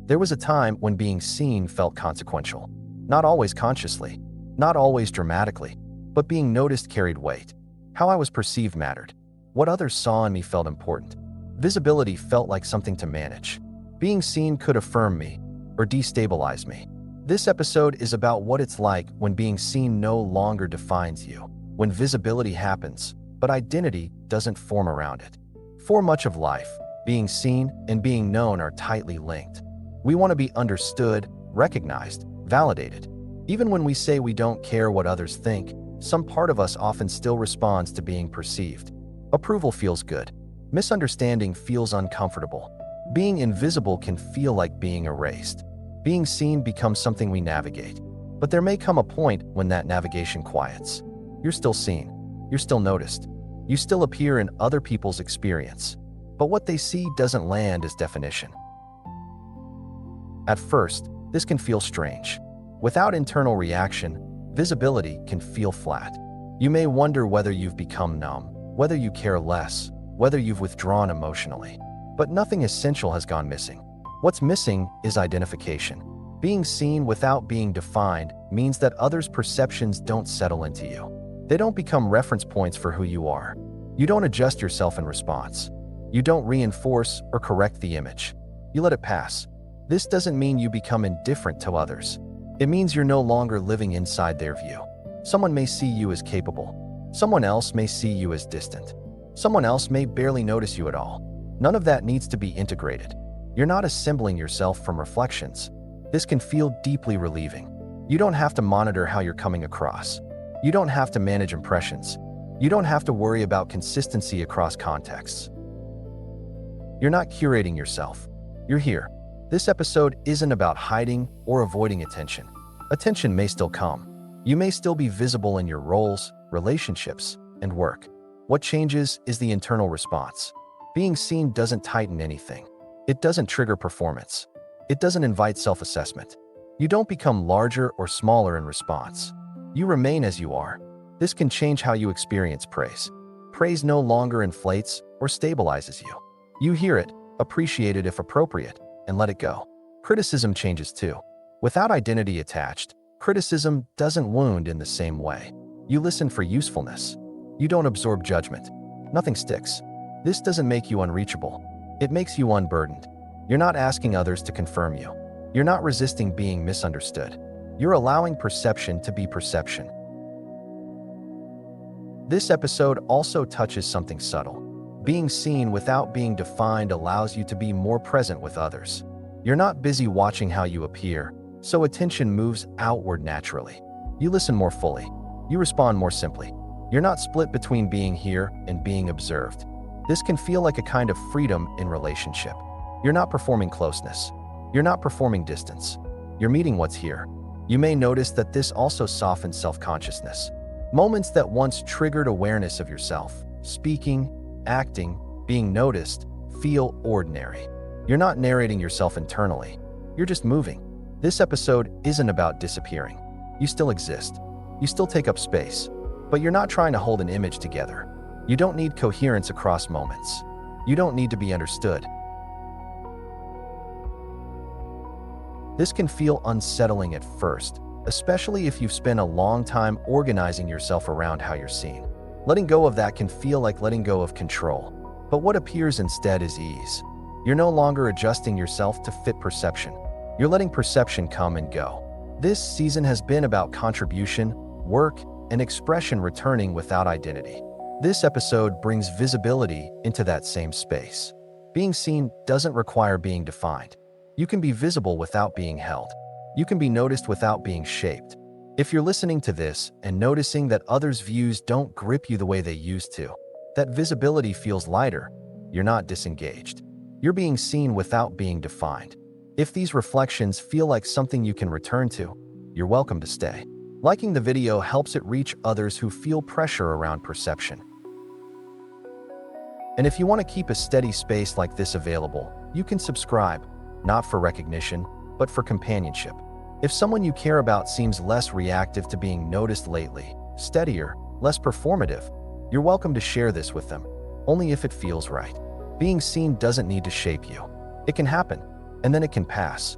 There was a time when being seen felt consequential. Not always consciously, not always dramatically, but being noticed carried weight. How I was perceived mattered. What others saw in me felt important. Visibility felt like something to manage. Being seen could affirm me or destabilize me. This episode is about what it's like when being seen no longer defines you, when visibility happens, but identity doesn't form around it. For much of life, being seen and being known are tightly linked. We want to be understood, recognized, validated. Even when we say we don't care what others think, some part of us often still responds to being perceived. Approval feels good. Misunderstanding feels uncomfortable. Being invisible can feel like being erased. Being seen becomes something we navigate. But there may come a point when that navigation quiets. You're still seen. You're still noticed. You still appear in other people's experience. But what they see doesn't land as definition. At first, this can feel strange. Without internal reaction, visibility can feel flat. You may wonder whether you've become numb, whether you care less, whether you've withdrawn emotionally. But nothing essential has gone missing. What's missing is identification. Being seen without being defined means that others' perceptions don't settle into you. They don't become reference points for who you are. You don't adjust yourself in response. You don't reinforce or correct the image. You let it pass. This doesn't mean you become indifferent to others. It means you're no longer living inside their view. Someone may see you as capable. Someone else may see you as distant. Someone else may barely notice you at all. None of that needs to be integrated. You're not assembling yourself from reflections. This can feel deeply relieving. You don't have to monitor how you're coming across. You don't have to manage impressions. You don't have to worry about consistency across contexts. You're not curating yourself. You're here. This episode isn't about hiding or avoiding attention. Attention may still come. You may still be visible in your roles, relationships, and work. What changes is the internal response. Being seen doesn't tighten anything. It doesn't trigger performance. It doesn't invite self-assessment. You don't become larger or smaller in response. You remain as you are. This can change how you experience praise. Praise no longer inflates or stabilizes you. You hear it, appreciate it if appropriate, and let it go. Criticism changes too. Without identity attached, criticism doesn't wound in the same way. You listen for usefulness. You don't absorb judgment. Nothing sticks. This doesn't make you unreachable. It makes you unburdened. You're not asking others to confirm you. You're not resisting being misunderstood. You're allowing perception to be perception. This episode also touches something subtle. Being seen without being defined allows you to be more present with others. You're not busy watching how you appear, so attention moves outward naturally. You listen more fully. You respond more simply. You're not split between being here and being observed. This can feel like a kind of freedom in relationship. You're not performing closeness. You're not performing distance. You're meeting what's here. You may notice that this also softens self-consciousness. Moments that once triggered awareness of yourself, speaking, acting, being noticed, feel ordinary. You're not narrating yourself internally. You're just moving. This episode isn't about disappearing. You still exist. You still take up space. But you're not trying to hold an image together. You don't need coherence across moments. You don't need to be understood. This can feel unsettling at first, especially if you've spent a long time organizing yourself around how you're seen. Letting go of that can feel like letting go of control. But what appears instead is ease. You're no longer adjusting yourself to fit perception. You're letting perception come and go. This season has been about contribution, work, and expression returning without identity. This episode brings visibility into that same space. Being seen doesn't require being defined. You can be visible without being held. You can be noticed without being shaped. If you're listening to this and noticing that others' views don't grip you the way they used to, that visibility feels lighter, you're not disengaged. You're being seen without being defined. If these reflections feel like something you can return to, you're welcome to stay. Liking the video helps it reach others who feel pressure around perception. And if you want to keep a steady space like this available, you can subscribe, not for recognition, but for companionship. If someone you care about seems less reactive to being noticed lately, steadier, less performative, you're welcome to share this with them, only if it feels right. Being seen doesn't need to shape you. It can happen, and then it can pass.